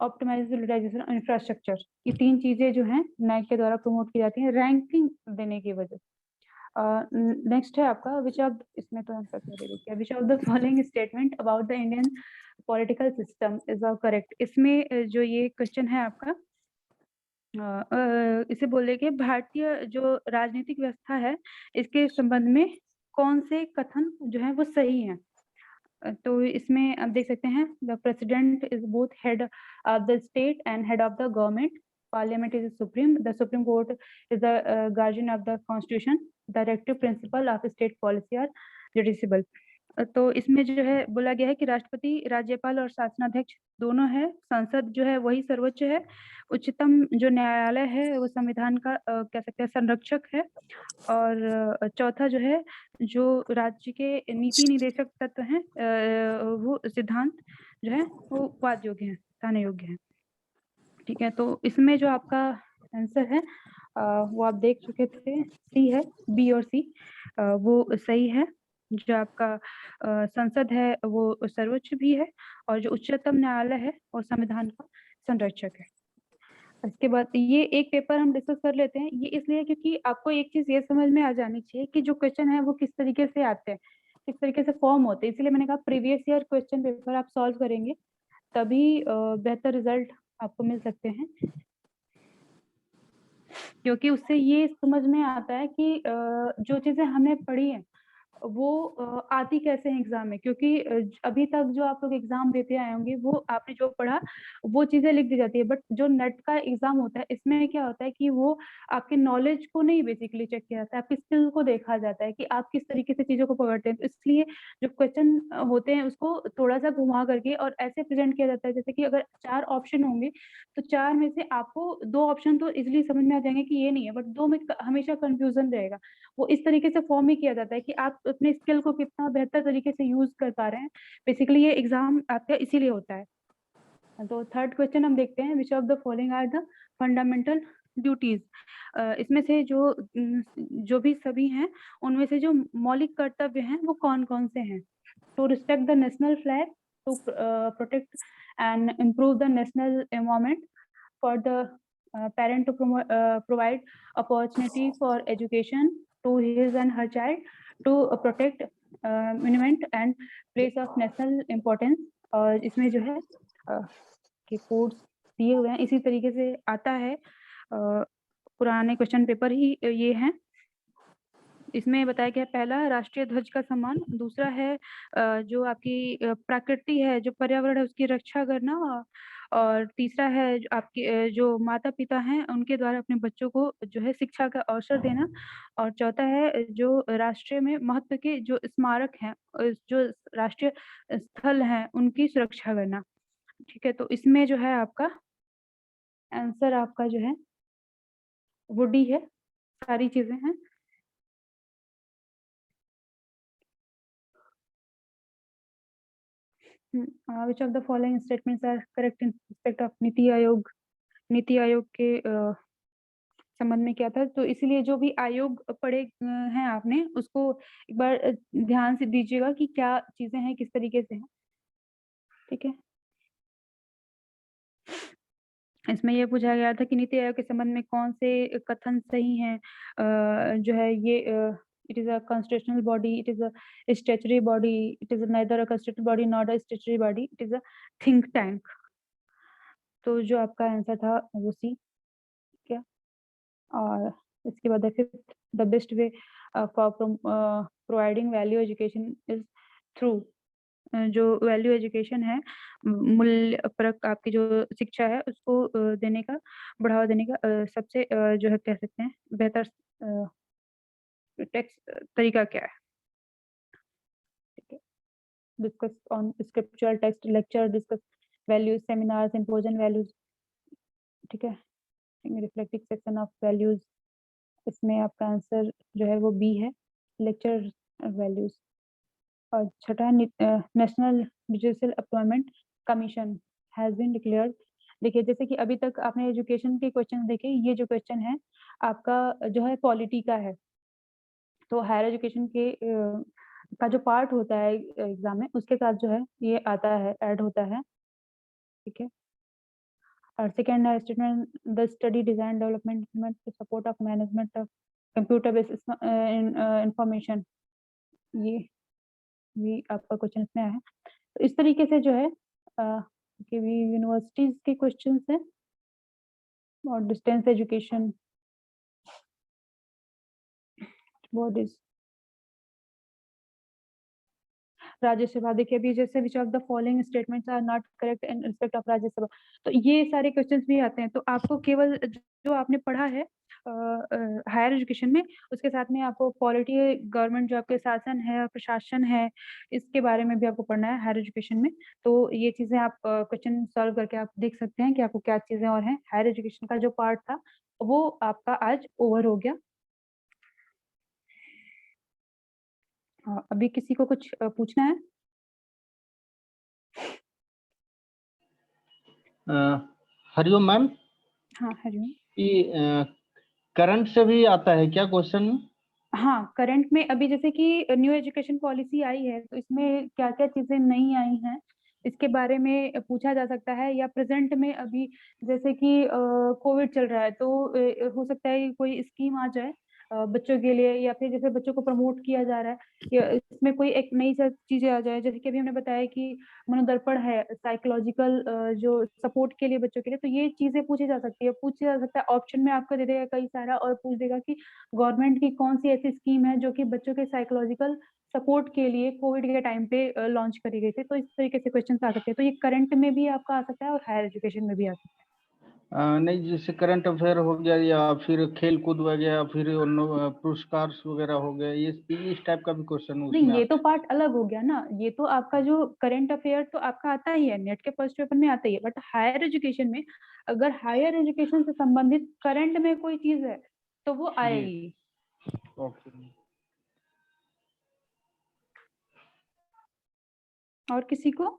optimize utilization infrastructure. ये तीन चीजें जो हैं नैक के द्वारा प्रमोट की जाती हैं रैंकिंग देने की वजह। नेक्स्ट है आपका विच ऑफ, इसमें तो आंसर दे दिया, विच of the following statement about the Indian political system is correct. इसमें जो ये क्वेश्चन है आपका, इसे बोले कि भारतीय जो राजनीतिक व्यवस्था है इसके संबंध में कौन से कथन जो है वो सही है। तो इसमें आप देख सकते हैं, the president is both head of the state and head of the government, parliament is supreme, the supreme court is the guardian of the constitution, directive principle of state policy are justiciable. तो इसमें जो है बोला गया है कि राष्ट्रपति, राज्यपाल और शासनाध्यक्ष दोनों है, संसद जो है वही सर्वोच्च है, उच्चतम जो न्यायालय है वो संविधान का कह सकते हैं संरक्षक है, और चौथा जो है जो राज्य के नीति निदेशक तत्व हैं वो सिद्धांत जो है वो वाद योग्य है, कहने योग्य है। ठीक है, तो इसमें जो आपका आंसर है वो आप देख चुके थे, सी है, बी और सी वो सही है। जो आपका संसद है वो सर्वोच्च भी है, और जो उच्चतम न्यायालय है वो संविधान का संरक्षक है। इसके बाद ये एक पेपर हम डिस्कस कर लेते हैं, ये इसलिए क्योंकि आपको एक चीज ये समझ में आ जानी चाहिए कि जो क्वेश्चन है वो किस तरीके से आते हैं, किस तरीके से फॉर्म होते हैं। इसलिए मैंने कहा प्रीवियस ईयर क्वेश्चन पेपर आप सॉल्व करेंगे तभी बेहतर रिजल्ट आपको मिल सकते हैं, क्योंकि उससे ये समझ में आता है कि जो चीजें हमने पढ़ी है वो आती कैसे हैं एग्जाम में। क्योंकि अभी तक जो आप लोग एग्जाम देते आए होंगे वो आपने जो पढ़ा वो चीजें लिख दी जाती है, बट जो नेट का एग्जाम होता है इसमें क्या होता है कि वो आपके नॉलेज को नहीं बेसिकली चेक किया जाता है, आपकी स्किल को देखा जाता है कि आप किस तरीके से चीजों को पकड़ते हैं। तो इसलिए जो क्वेश्चन होते हैं उसको थोड़ा सा घुमा करके और ऐसे प्रेजेंट किया जाता है जैसे कि अगर 4 ऑप्शन होंगे तो 4 में से आपको 2 ऑप्शन तो इजिली समझ में आ जाएंगे कि ये नहीं है, बट 2 में हमेशा कंफ्यूजन रहेगा। वो इस तरीके से फॉर्म ही किया जाता है कि आप अपने स्किल को कितना बेहतर तरीके से यूज कर पा रहे हैं। बेसिकली ये एग्जाम आपका इसीलिए होता है। तो थर्ड क्वेश्चन हम देखते हैं, which of the following are the fundamental duties. इसमें से जो भी सभी हैं उनमें से जो मौलिक कर्तव्य हैं वो कौन कौन से हैं। To respect the national flag, to protect and improve the national environment, for the parent to provide opportunity for education to his and her child, to protect monument and place of national importance। और इसमें जो है कि codes दिए हुए हैं इसी तरीके से आता है, पुराने क्वेश्चन पेपर ही ये हैं। इसमें बताया गया पहला राष्ट्रीय ध्वज का सम्मान, दूसरा है जो आपकी प्रकृति है, जो पर्यावरण है उसकी रक्षा करना, और तीसरा है जो आपके जो माता पिता हैं उनके द्वारा अपने बच्चों को जो है शिक्षा का अवसर देना, और चौथा है जो राष्ट्रीय में महत्व के जो स्मारक हैं, जो राष्ट्रीय स्थल हैं उनकी सुरक्षा करना। ठीक है, तो इसमें जो है आपका आंसर आपका जो है वो डी है, सारी चीजें हैं। which of the following statements are correct in respect of NITI Aayog. NITI Aayog के संबंध में क्या था, तो इसलिए जो भी आयोग पढ़े हैं आपने उसको एक बार ध्यान से दीजिएगा कि क्या चीजें हैं किस तरीके से हैं। ठीक है, इसमें ये पूछा गया था कि नीति आयोग के संबंध में कौन से कथन सही हैं। जो है ये it is a constitutional body, it is a statutory body, it is neither a constitutional body nor a statutory body, it is a think tank. तो जो आपका आंसर था वो सी, ठीक है। और इसके बाद है fifth, the best way for providing value education is through, जो वैल्यू एजुकेशन है, मूल्य परक आपकी जो शिक्षा है उसको देने का, बढ़ावा देने का सबसे जो है कह सकते हैं बेहतर टेक्स्ट तरीका क्या है, ठीक है। Discuss on scriptural text, lecture, discuss values, seminar, symposium values, ठीक है। रिफ्लेक्टिव सेक्शन ऑफ वैल्यूज, इसमें आपका आंसर जो है वो बी है, लेक्चर वैल्यूज। और छठा, national judicial appointment commission has been declared. देखिए जैसे कि अभी तक आपने एजुकेशन के क्वेश्चन देखे, ये जो क्वेश्चन है आपका जो है पॉलिटी का है, तो हायर एजुकेशन के का जो पार्ट होता है एग्जाम में उसके साथ जो है ये आता है, ऐड होता है, ठीक है। और second statement, the study design development support of management of computer based information, ये भी आपका क्वेश्चन इसमें आया है। तो इस तरीके से जो है कि भी यूनिवर्सिटीज के क्वेश्चंस हैं और डिस्टेंस एजुकेशन बॉडीज। राज्यसभा, देखिए अभी जैसे which of the following statements are not correct in respect of Rajya Sabha, तो ये सारे क्वेश्चंस भी आते हैं। तो आपको केवल जो आपने पढ़ा है हायर एजुकेशन में, उसके साथ में आपको पॉलिटी, गवर्नमेंट जो आपके शासन है, प्रशासन है, इसके बारे में भी आपको पढ़ना है हायर एजुकेशन में। तो ये चीजें आप क्वेश्चन सॉल्व करके आप देख सकते हैं कि आपको क्या चीजें और हैं। हायर एजुकेशन का जो पार्ट था वो आपका आज ओवर हो गया। अभी किसी को कुछ पूछना है? हरिओम मैम। हाँ हरिओम। ये करंट से भी आता है क्या क्वेश्चन? हाँ, करंट में अभी जैसे कि न्यू एजुकेशन पॉलिसी आई है, तो इसमें क्या-क्या चीज़ें नई आई हैं, इसके बारे में पूछा जा सकता है। या प्रेज़ेंट में अभी जैसे कि कोविड चल रहा है, तो हो सकता है कि कोई स्कीम आ जाए बच्चों के लिए, या फिर जैसे बच्चों को प्रमोट किया जा रहा है, या इसमें कोई एक नई स चीज़ें आ जाए। जैसे कि अभी हमने बताया कि मनोदर्पण है, साइकोलॉजिकल जो सपोर्ट के लिए बच्चों के लिए, तो ये चीज़ें पूछी जा सकती है। पूछा जा सकता है, ऑप्शन में आपको दे देगा कई सारा, और पूछ देगा कि गवर्नमेंट की कौन सी ऐसी स्कीम है जो कि बच्चों के साइकोलॉजिकल सपोर्ट के लिए कोविड के टाइम पे लॉन्च करी गई थी। तो इस तरीके से क्वेश्चन आ सकते हैं। तो ये करंट में भी आपका आ सकता है और हायर एजुकेशन में भी आ सकता है। नहीं, जैसे करंट अफेयर हो गया या फिर खेल कूद वगैरह या फिर पुरस्कार वगैरह हो गया, ये इस टाइप का भी क्वेश्चन नहीं, उसमें ये तो आता है? पार्ट अलग हो गया ना। ये तो आपका जो करंट अफेयर तो आपका आता ही है, नेट के फर्स्ट पेपर में आता ही है। बट हायर एजुकेशन में, अगर हायर एजुकेशन से संबंधित करंट में कोई चीज है तो वो जी, आएगी। ओके। और किसी को?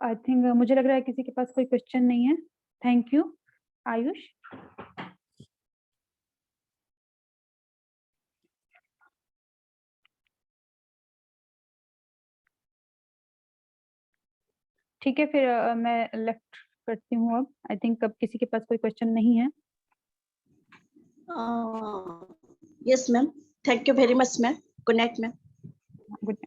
आई थिंक मुझे लग रहा है किसी के पास कोई क्वेश्चन नहीं है। Thank you Ayush. ठीक है, फिर मैं लेफ्ट करती हूँ अब। आई थिंक अब किसी के पास कोई क्वेश्चन नहीं है। Yes, ma'am. Thank you very much, ma'am. Good night, ma'am. Good.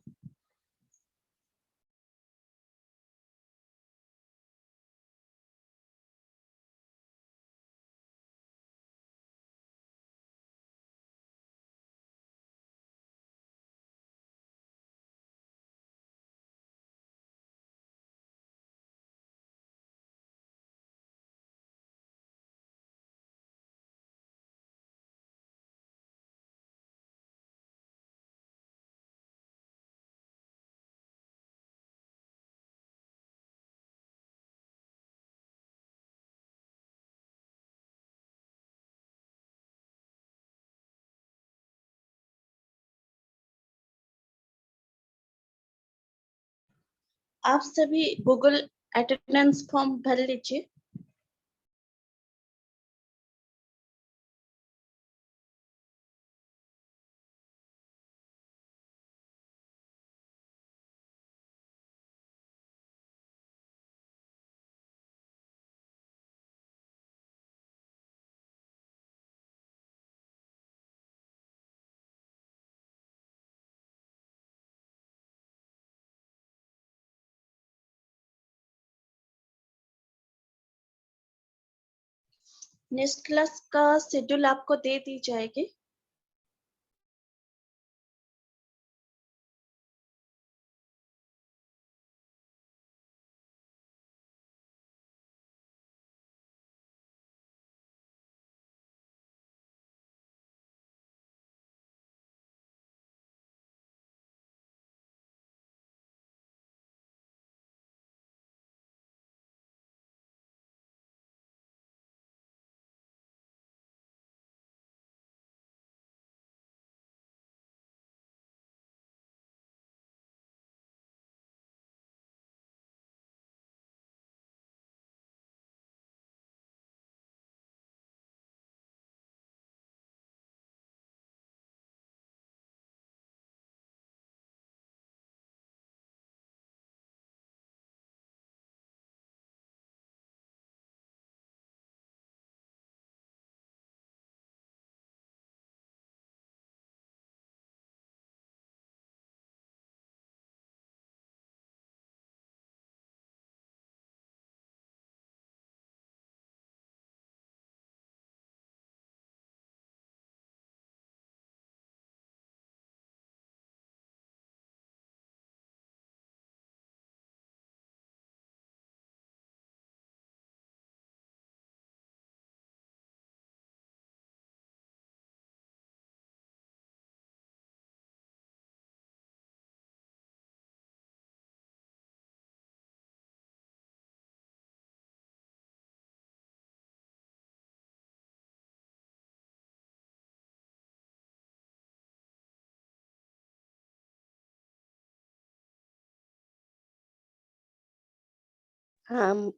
आप सभी गूगल अटेंडेंस फॉर्म भर लीजिए। नेक्स्ट क्लास का शेड्यूल आपको दे दी जाएगी। हाँ,